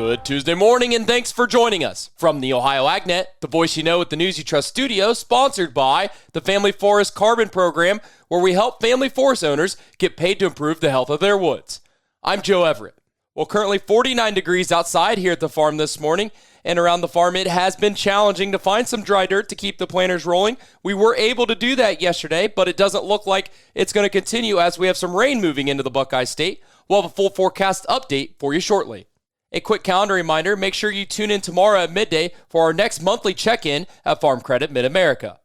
Good Tuesday morning, and thanks for joining us from the Ohio AgNet, the voice you know with the News You Trust studio, sponsored by the Family Forest Carbon Program, where we help family forest owners get paid to improve the health of their woods. I'm Joe Everett. Well, currently 49 degrees outside here at the farm this morning, and around the farm it has been challenging to find some dry dirt to keep the planters rolling. We were able to do that yesterday, but it doesn't look like it's going to continue as we have some rain moving into the Buckeye State. We'll have a full forecast update for you shortly. A quick calendar reminder, make sure you tune in tomorrow at midday for our next monthly check-in at Farm Credit Mid-America.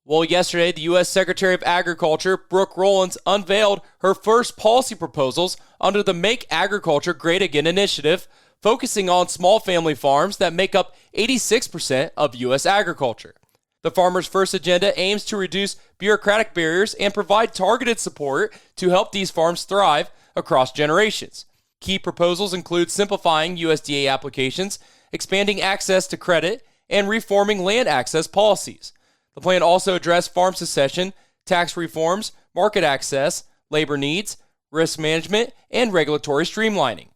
Well, yesterday, the U.S. Secretary of Agriculture, Brooke Rollins, unveiled her first policy proposals under the Make Agriculture Great Again initiative, focusing on small family farms that make up 86% of U.S. agriculture. The Farmer's First agenda aims to reduce bureaucratic barriers and provide targeted support to help these farms thrive across generations. Key proposals include simplifying USDA applications, expanding access to credit, and reforming land access policies. The plan also addressed farm succession, tax reforms, market access, labor needs, risk management, and regulatory streamlining.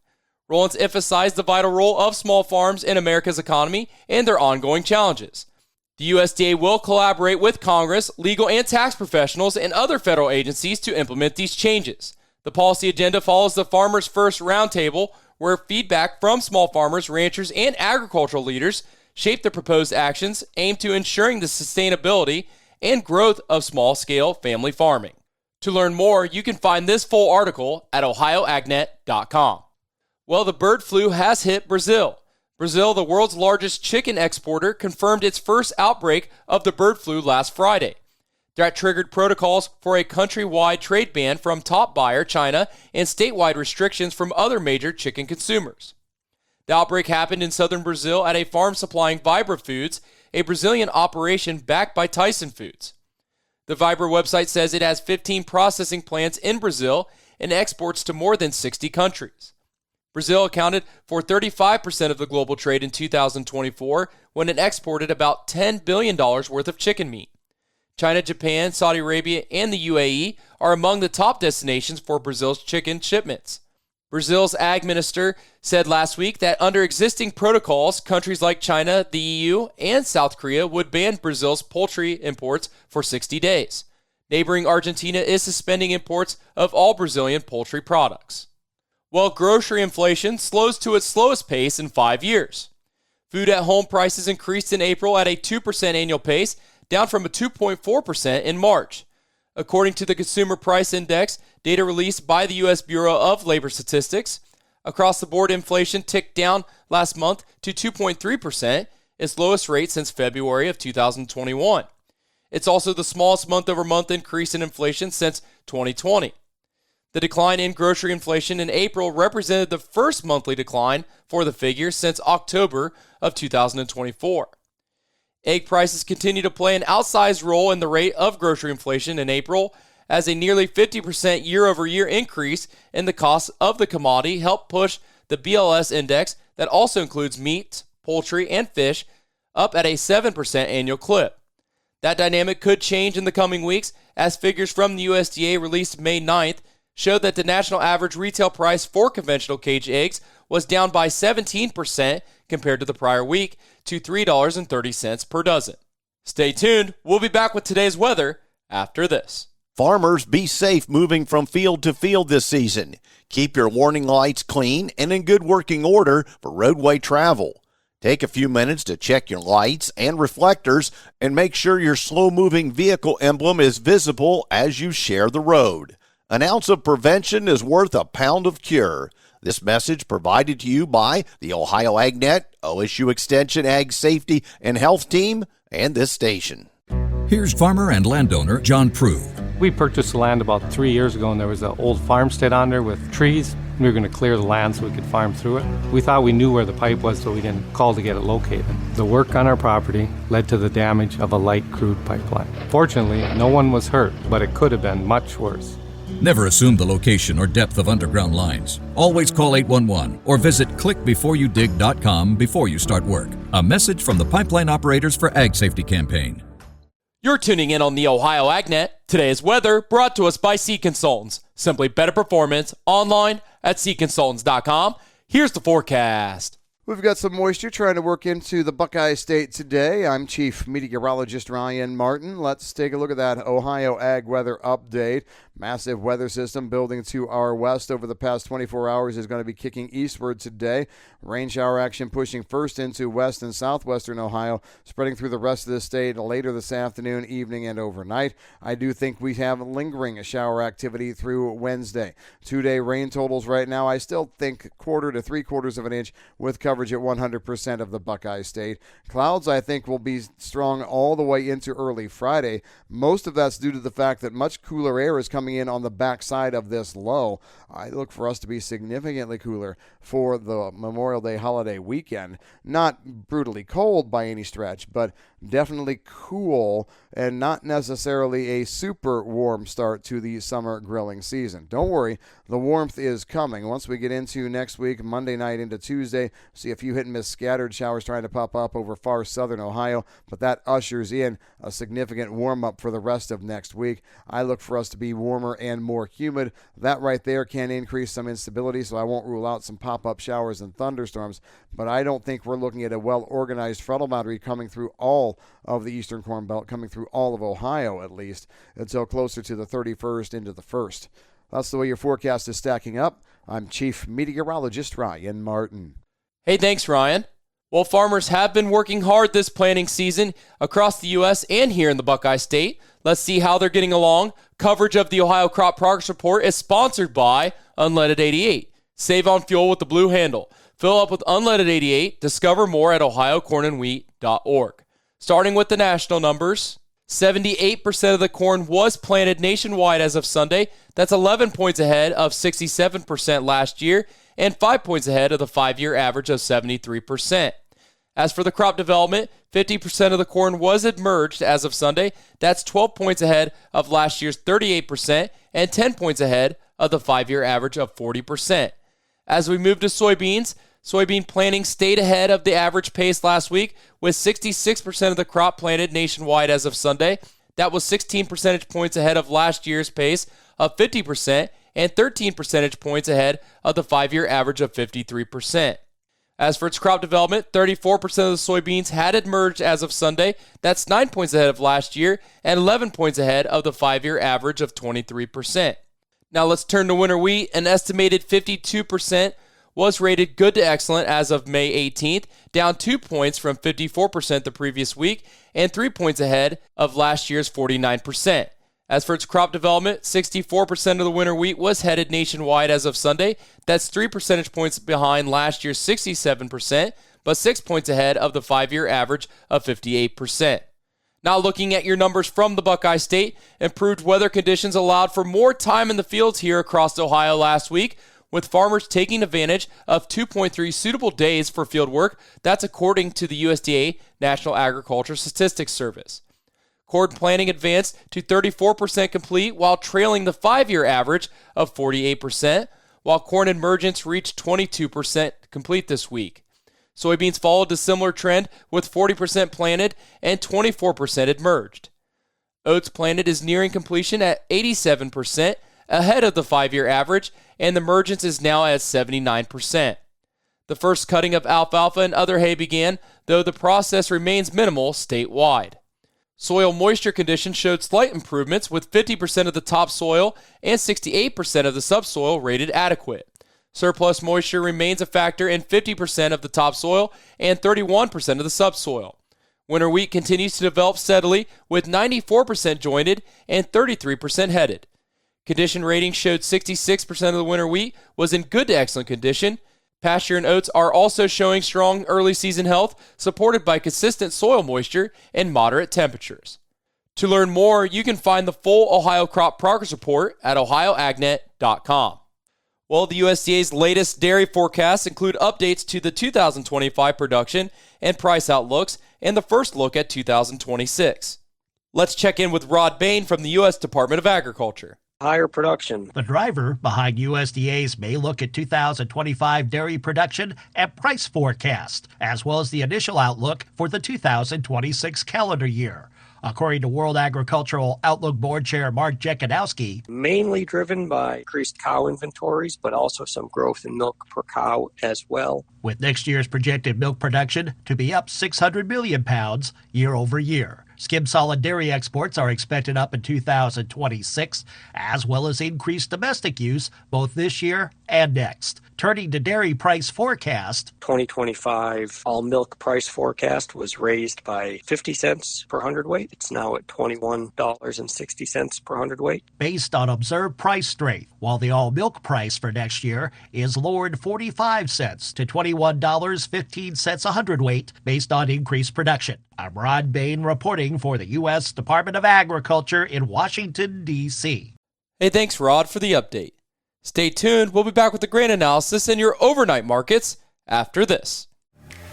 Rollins emphasized the vital role of small farms in America's economy and their ongoing challenges. The USDA will collaborate with Congress, legal and tax professionals, and other federal agencies to implement these changes. The policy agenda follows the Farmers First Roundtable, where feedback from small farmers, ranchers, and agricultural leaders shape the proposed actions aimed to ensuring the sustainability and growth of small-scale family farming. To learn more, you can find this full article at ohioagnet.com. Well, the bird flu has hit Brazil. Brazil, the world's largest chicken exporter, confirmed its first outbreak of the bird flu last Friday. That triggered protocols for a countrywide trade ban from top buyer China and statewide restrictions from other major chicken consumers. The outbreak happened in southern Brazil at a farm supplying Vibra Foods, a Brazilian operation backed by Tyson Foods. The Vibra website says it has 15 processing plants in Brazil and exports to more than 60 countries. Brazil accounted for 35% of the global trade in 2024 when it exported about $10 billion worth of chicken meat. China, Japan, Saudi Arabia, and the UAE are among the top destinations for Brazil's chicken shipments. Brazil's ag minister said last week that under existing protocols, countries like China, the EU, and South Korea would ban Brazil's poultry imports for 60 days. Neighboring Argentina is suspending imports of all Brazilian poultry products. Well, grocery inflation slows to its slowest pace in 5 years. Food at home prices increased in April at a 2% annual pace, down from a 2.4% in March. According to the Consumer Price Index, data released by the U.S. Bureau of Labor Statistics, across-the-board inflation ticked down last month to 2.3%, its lowest rate since February of 2021. It's also the smallest month-over-month increase in inflation since 2020. The decline in grocery inflation in April represented the first monthly decline for the figure since October of 2024. Egg prices continue to play an outsized role in the rate of grocery inflation in April, as a nearly 50% year-over-year increase in the cost of the commodity helped push the BLS index, that also includes meat, poultry, and fish, up at a 7% annual clip. That dynamic could change in the coming weeks, as figures from the USDA released May 9th showed that the national average retail price for conventional cage eggs was down by 17% compared to the prior week to $3.30 per dozen. Stay tuned. We'll be back with today's weather after this. Farmers, be safe moving from field to field this season. Keep your warning lights clean and in good working order for roadway travel. Take a few minutes to check your lights and reflectors and make sure your slow-moving vehicle emblem is visible as you share the road. An ounce of prevention is worth a pound of cure. This message provided to you by the Ohio AgNet, OSU Extension Ag Safety and Health Team, and this station. Here's farmer and landowner John Prue. We purchased the land about 3 years ago, and there was an old farmstead on there with trees. We were going to clear the land so we could farm through it. We thought we knew where the pipe was, so we didn't call to get it located. The work on our property led to the damage of a light crude pipeline. Fortunately, no one was hurt, but it could have been much worse. Never assume the location or depth of underground lines. Always call 811 or visit clickbeforeyoudig.com before you start work. A message from the Pipeline Operators for Ag Safety campaign. You're tuning in on the Ohio AgNet. Today's weather brought to us by Seed Consultants. Simply better performance online at seedconsultants.com. Here's the forecast. We've got some moisture trying to work into the Buckeye State today. I'm Chief Meteorologist Ryan Martin. Let's take a look at that Ohio Ag weather update. Massive weather system building to our west over the past 24 hours is going to be kicking eastward today. Rain shower action pushing first into west and southwestern Ohio, spreading through the rest of the state later this afternoon, evening, and overnight. I do think we have lingering shower activity through Wednesday. 2-day rain totals right now, I still think 1/4 to 3/4 of an inch with coverage at 100% of the Buckeye State. Clouds, I think, will be strong all the way into early Friday. Most of that's due to the fact that much cooler air is coming in on the backside of this low. I look for us to be significantly cooler for the Memorial Day holiday weekend. Not brutally cold by any stretch, but definitely cool and not necessarily a super warm start to the summer grilling season. Don't worry, the warmth is coming. Once we get into next week, Monday night into Tuesday, see a few hit and miss scattered showers trying to pop up over far southern Ohio, but that ushers in a significant warm up for the rest of next week. I look for us to be warmer and more humid. That right there can increase some instability, so I won't rule out some pop-up showers and thunderstorms, but I don't think we're looking at a well-organized frontal boundary coming through all of the eastern Corn Belt, coming through all of Ohio at least, until closer to the 31st into the 1st. That's the way your forecast is stacking up. I'm Chief Meteorologist Ryan Martin. Hey, thanks, Ryan. Well, farmers have been working hard this planting season across the U.S. and here in the Buckeye State. Let's see how they're getting along. Coverage of the Ohio Crop Progress Report is sponsored by Unleaded 88. Save on fuel with the blue handle. Fill up with Unleaded 88. Discover more at ohiocornandwheat.org. Starting with the national numbers, 78% of the corn was planted nationwide as of Sunday. That's 11 points ahead of 67% last year and 5 points ahead of the 5-year average of 73%. As for the crop development, 50% of the corn was emerged as of Sunday. That's 12 points ahead of last year's 38% and 10 points ahead of the 5-year average of 40%. As we move to soybeans, soybean planting stayed ahead of the average pace last week with 66% of the crop planted nationwide as of Sunday. That was 16 percentage points ahead of last year's pace of 50% and 13 percentage points ahead of the 5-year average of 53%. As for its crop development, 34% of the soybeans had emerged as of Sunday. That's 9 points ahead of last year and 11 points ahead of the 5-year average of 23%. Now let's turn to winter wheat. An estimated 52% was rated good to excellent as of May 18th, down 2 points from 54% the previous week and 3 points ahead of last year's 49%. As for its crop development, 64% of the winter wheat was headed nationwide as of Sunday. That's 3 percentage points behind last year's 67%, but 6 points ahead of the 5-year average of 58%. Now looking at your numbers from the Buckeye State, improved weather conditions allowed for more time in the fields here across Ohio last week, with farmers taking advantage of 2.3 suitable days for field work. That's according to the USDA National Agriculture Statistics Service. Corn planting advanced to 34% complete while trailing the 5-year average of 48%, while corn emergence reached 22% complete this week. Soybeans followed a similar trend with 40% planted and 24% emerged. Oats planted is nearing completion at 87%, ahead of the 5-year average, and the emergence is now at 79%. The first cutting of alfalfa and other hay began, though the process remains minimal statewide. Soil moisture conditions showed slight improvements, with 50% of the topsoil and 68% of the subsoil rated adequate. Surplus moisture remains a factor in 50% of the topsoil and 31% of the subsoil. Winter wheat continues to develop steadily, with 94% jointed and 33% headed. Condition ratings showed 66% of the winter wheat was in good to excellent condition. Pasture and oats are also showing strong early season health, supported by consistent soil moisture and moderate temperatures. To learn more, you can find the full Ohio Crop Progress Report at ohioagnet.com. Well, the USDA's latest dairy forecasts include updates to the 2025 production and price outlooks and the first look at 2026. Let's check in with Rod Bain from the U.S. Department of Agriculture. Higher production. The driver behind USDA's May look at 2025 dairy production and price forecast, as well as the initial outlook for the 2026 calendar year. according to World Agricultural Outlook Board Chair Mark Jekanowski. Mainly driven by increased cow inventories, but also some growth in milk per cow as well. With next year's projected milk production to be up 600 million pounds year over year. Skim solid dairy exports are expected up in 2026, as well as increased domestic use both this year and next. Turning to dairy price forecast. 2025 all milk price forecast was raised by 50 cents per hundredweight. It's now at $21.60 per hundredweight. Based on observed price strength, while the all milk price for next year is lowered 45 cents to $21.15 a hundredweight based on increased production. I'm Rod Bain reporting for the U.S. Department of Agriculture in Washington, D.C. Hey, thanks, Rod, for the update. Stay tuned. We'll be back with the grain analysis and your overnight markets after this.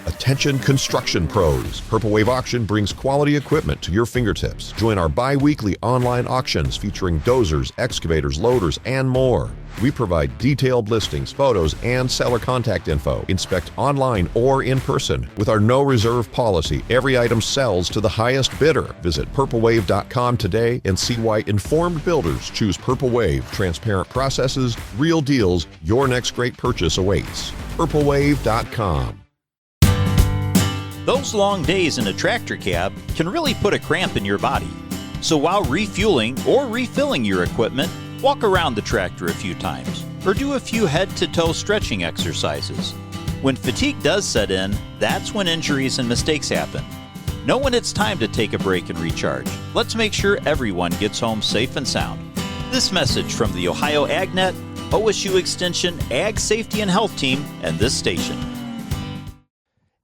Attention construction pros. Purple Wave Auction brings quality equipment to your fingertips. Join our bi-weekly online auctions featuring dozers, excavators, loaders, and more. We provide detailed listings, photos, and seller contact info. Inspect online or in person. With our no reserve policy, every item sells to the highest bidder. Visit purplewave.com today and see why informed builders choose Purple Wave. Transparent processes, real deals. Your next great purchase awaits. purplewave.com. Those long days in a tractor cab can really put a cramp in your body. So while refueling or refilling your equipment, walk around the tractor a few times or do a few head-to-toe stretching exercises. When fatigue does set in, that's when injuries and mistakes happen. Know when it's time to take a break and recharge. Let's make sure everyone gets home safe and sound. This message from the Ohio AgNet, OSU Extension, Ag Safety and Health Team, and this station.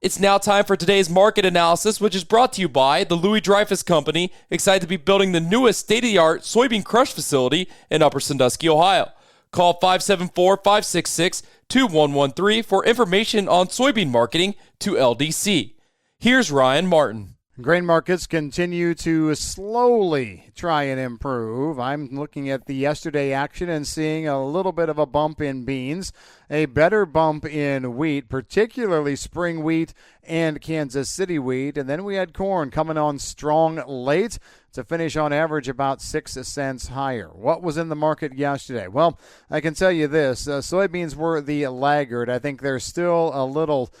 It's now time for today's market analysis, which is brought to you by the Louis Dreyfus Company, excited to be building the newest state-of-the-art soybean crush facility in Upper Sandusky, Ohio. Call 574-566-2113 for information on soybean marketing to LDC. Here's Ryan Martin. Grain markets continue to slowly try and improve. I'm looking at the yesterday action and seeing a little bit of a bump in beans, a better bump in wheat, particularly spring wheat and Kansas City wheat. And then we had corn coming on strong late to finish on average about 6 cents higher. What was in the market yesterday? Well, I can tell you this. Soybeans were the laggard. I think there's still a little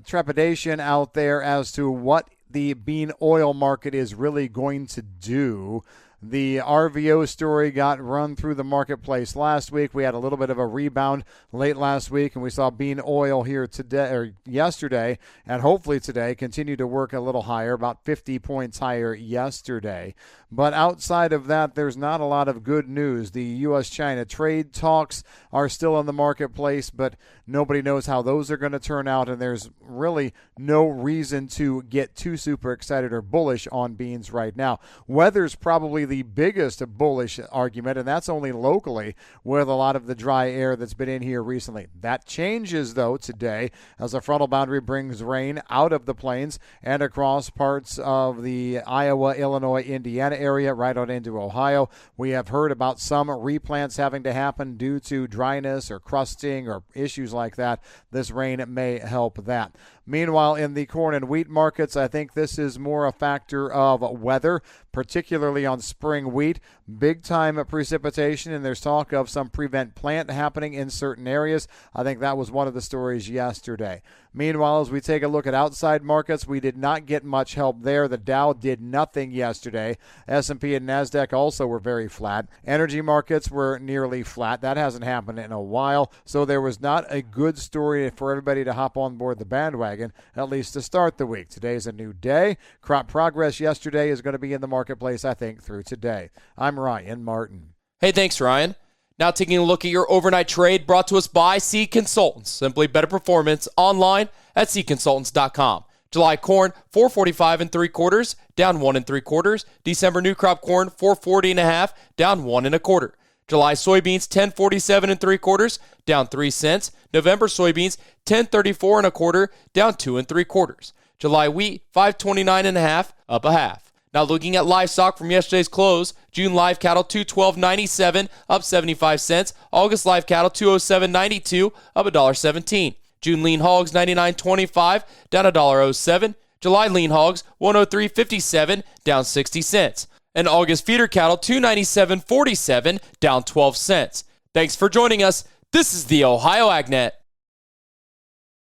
trepidation out there as to what the bean oil market is really going to do. The RVO story got run through the marketplace last week. We had a little bit of a rebound late last week, and we saw bean oil here today or yesterday, and hopefully today continue to work a little higher, about 50 points higher yesterday. But outside of that, there's not a lot of good news. The U.S.-China trade talks are still in the marketplace, but nobody knows how those are going to turn out, and there's really no reason to get too super excited or bullish on beans right now. Weather's probably the biggest bullish argument, and that's only locally with a lot of the dry air that's been in here recently. That changes, though, today as a frontal boundary brings rain out of the plains and across parts of the Iowa, Illinois, Indiana area right on into Ohio. We have heard about some replants having to happen due to dryness or crusting or issues like that. This rain may help that. Meanwhile, in the corn and wheat markets, I think this is more a factor of weather, particularly on spring wheat. Big-time precipitation, and there's talk of some prevent plant happening in certain areas. I think that was one of the stories yesterday. Meanwhile, as we take a look at outside markets, we did not get much help there. The Dow did nothing yesterday. S&P and NASDAQ also were very flat. Energy markets were nearly flat. That hasn't happened in a while, so there was not a good story for everybody to hop on board the bandwagon, at least to start the week. Today's a new day. Crop progress yesterday is going to be in the marketplace, I think, through today. I'm Ryan Martin. Hey, thanks, Ryan. Now taking a look at your overnight trade brought to us by Seed Consultants. Simply better performance online at seedconsultants.com. July corn, 445 3/4, down 1 3/4. December new crop corn, 440 1/2, down 1 1/4. July soybeans, 1047 3/4, down 3 cents. November soybeans, 1034 1/4, down 2 3/4. July wheat, 529 1/2, up 1/2. Now looking at livestock from yesterday's close, June live cattle 212.97, up 75 cents. August live cattle 207.92, up $1.17. June lean hogs 99.25, down $1.07. July lean hogs 103.57, down 60 cents. And August feeder cattle 297.47, down 12 cents. Thanks for joining us. This is the Ohio AgNet.